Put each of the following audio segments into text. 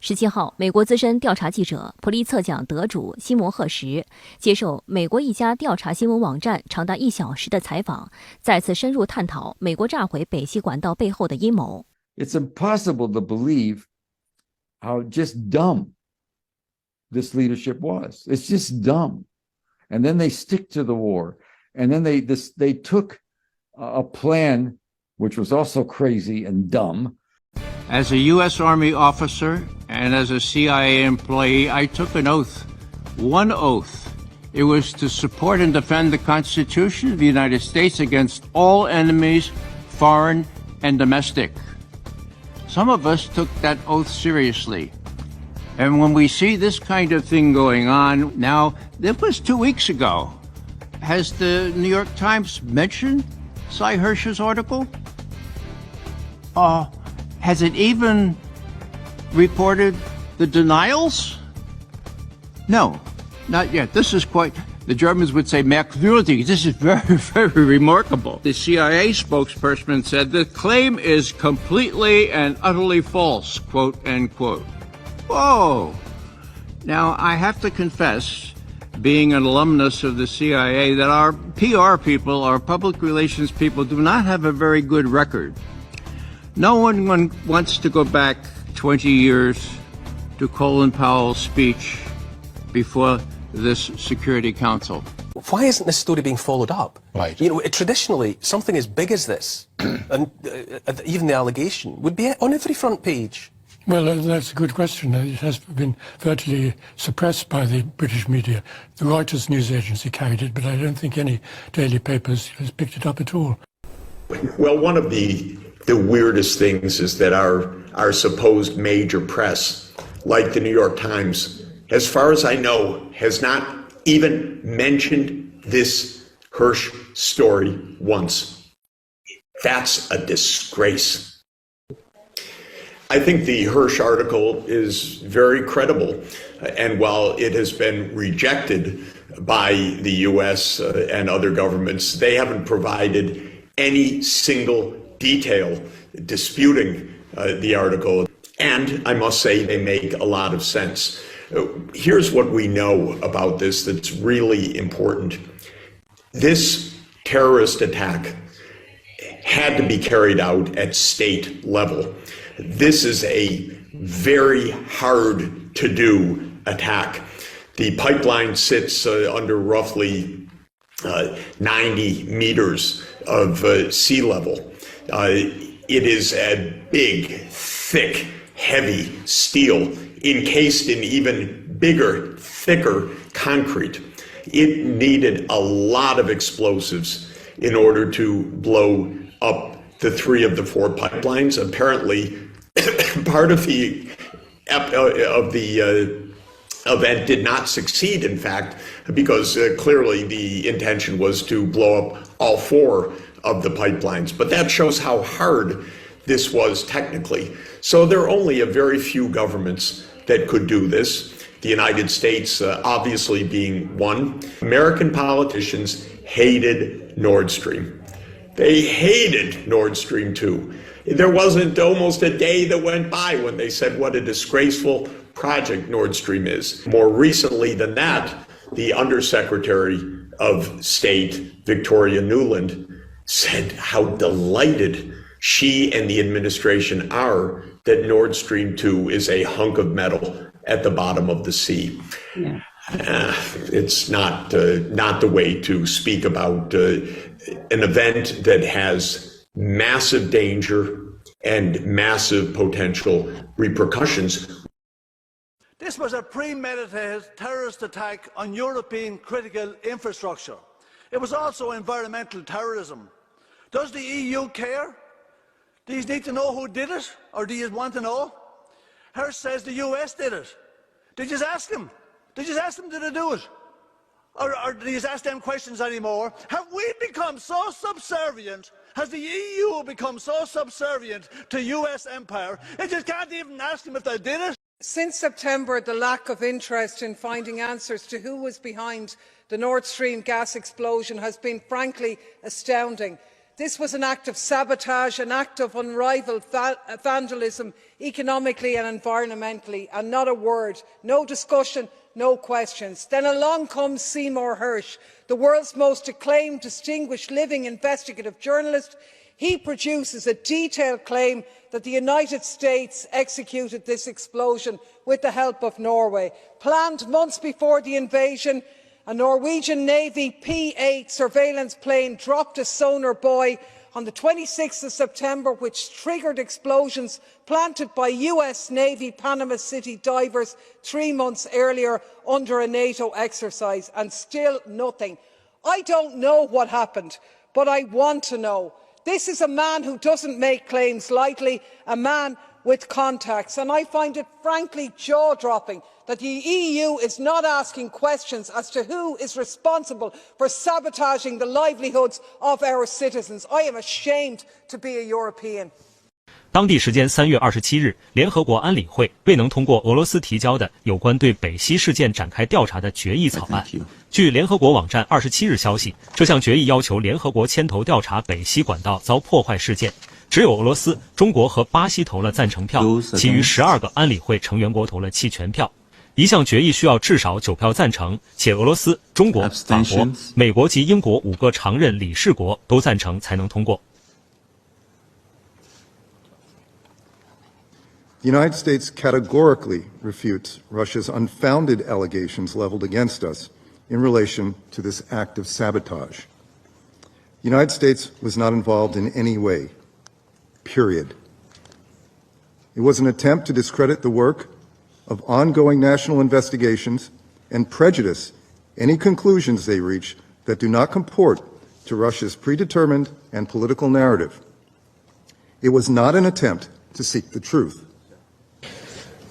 17号，美国资深调查记者、普利策奖得主西摩·赫什接受美国一家调查新闻网站长达1小时的采访，再次深入探讨美国炸毁北溪管道背后的阴谋。It's impossible to believe how just dumb this leadership was. It's just dumb. And then they stick to the war. And then they took a plan which was also crazy and dumb. As a U.S. Army officer and as a CIA employee, I took an oath, one oath. It was to support and defend the Constitution of the United States against all enemies, foreign and domestic. Some of us took that oath seriously. And when we see this kind of thing going on now, that was 2 weeks ago. Has the New York Times mentioned Cy Hersh's article? Has it even reported the denials? No, not yet. This is quite, the Germans would say, merkwürdig. This is very, very remarkable. The CIA spokesperson said the claim is completely and utterly false, quote, end quote. Whoa. Now, I have to confess, being an alumnus of the CIA, that our PR people, our public relations people, do not have a very good record. No one wants to go back 20 years to Colin Powell's speech before this Security Council. Why isn't this story being followed up? Right. You know, traditionally, something as big as this, and even the allegation, would be on every front page. Well, that's a good question. It has been virtually suppressed by the British media. The Reuters news agency carried it, but I don't think any daily papers has picked it up at all. Well, one of the weirdest things is that our supposed major press, like the New York Times, as far as I know, has not even mentioned this Hersh story once. That's a disgrace. I think the Hersh article is very credible, and while it has been rejected by the U.S. And other governments, they haven't provided any single detail disputing the article. And I must say they make a lot of sense. Here's what we know about this that's really important. This terrorist attack had to be carried out at state level. This is a very hard to do attack. The pipeline sits under roughly 90 meters of sea level. It is a big, thick, heavy steel encased in even bigger, thicker concrete. It needed a lot of explosives in order to blow up the 3 of the 4 pipelines. Apparently, part of the event did not succeed, in fact, because clearly the intention was to blow up all 4 of the pipelines. But that shows how hard this was technically. So there are only a very few governments that could do this. The United States obviously being one. American politicians hated Nord Stream. They hated Nord Stream 2. There wasn't almost a day that went by when they said what a disgraceful project Nord Stream is. More recently than that, the Undersecretary of State, Victoria Nuland, said how delighted she and the administration are that Nord Stream 2 is a hunk of metal at the bottom of the sea. Yeah. It's not the way to speak about an event that has massive danger and massive potential repercussions. This was a premeditated terrorist attack on European critical infrastructure. It was also environmental terrorism. Does the EU care? Do you need to know who did it, or do you want to know? Hersh says the US did it. Did you ask him? Did you ask them, did they do it? Or do you ask them questions anymore? Have we become so subservient? Has the EU become so subservient to US empire? They just can't even ask them if they did it. Since September, the lack of interest in finding answers to who was behind the Nord Stream gas explosion has been frankly astounding. This was an act of sabotage, an act of unrivalled vandalism, economically and environmentally, and not a word, no discussion, no questions. Then along comes Seymour Hersh, the world's most acclaimed, distinguished living investigative journalist. He produces a detailed claim that the United States executed this explosion with the help of Norway. Planned months before the invasion, a Norwegian Navy P-8 surveillance plane dropped a sonar buoy on the 26th of September, which triggered explosions planted by US Navy Panama City divers 3 months earlier under a NATO exercise, and still nothing. I don't know what happened, but I want to know. This is a man who doesn't make claims lightly, a man with contacts, and I find it frankly jaw-dropping that the EU is not asking questions as to who is responsible for sabotaging the livelihoods of our citizens. I am ashamed to be a European. 当地时间3月27日，联合国安理会未能通过俄罗斯提交的有关对北溪事件展开调查的决议草案。据联合国网站27日消息，这项决议要求联合国牵头调查北溪管道遭破坏事件。只有俄罗斯、中国和巴西投了赞成票，其余12个安理会成员国投了弃权票。一项决议需要至少9票赞成，且俄罗斯、中国、法国、美国及英国5个常任理事国都赞成才能通过。The United States categorically refutes Russia's unfounded allegations leveled against us in relation to this act of sabotage. The United States was not involved in any way, period. It was an attempt to discredit the work of ongoing national investigations and prejudice any conclusions they reach that do not comport to Russia's predetermined and political narrative. It was not an attempt to seek the truth.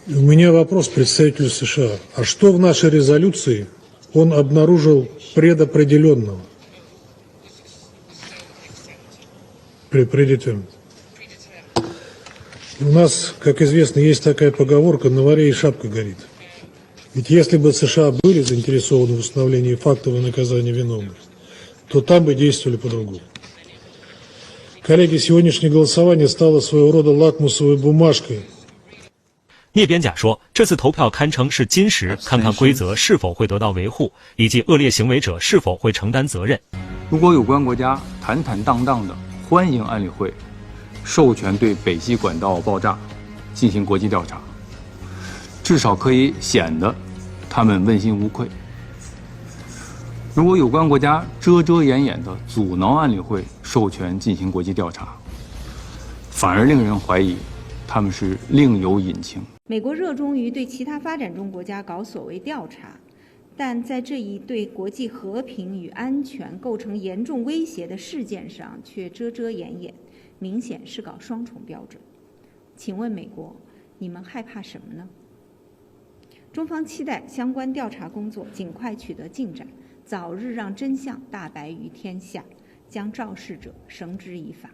У меня вопрос к представителю США. А что в нашей резолюции он обнаружил предопределенного? Predetermined. У нас, как известно, есть такая поговорка: на варе и шапка горит. Ведь если бы США были заинтересованы в установлении фактов и наказании виновных, то там бы действовали по-другому. Коллеги, сегодняшнее голосование стало своего рода лакмусовой бумажкой. 聂边甲说，这次投票堪称是金石，看看规则是否会得到维护，以及恶劣行为者是否会承担责任。如果有关国家坦坦荡荡地欢迎安理会授权对北溪管道爆炸进行国际调查，至少可以显得他们问心无愧。如果有关国家遮遮掩掩地阻挠安理会授权进行国际调查，反而令人怀疑他们是另有隐情。美国热衷于对其他发展中国家搞所谓调查，但在这一对国际和平与安全构成严重威胁的事件上却遮遮掩掩，明显是搞双重标准。请问美国，你们害怕什么呢？中方期待相关调查工作尽快取得进展，早日让真相大白于天下，将肇事者绳之以法。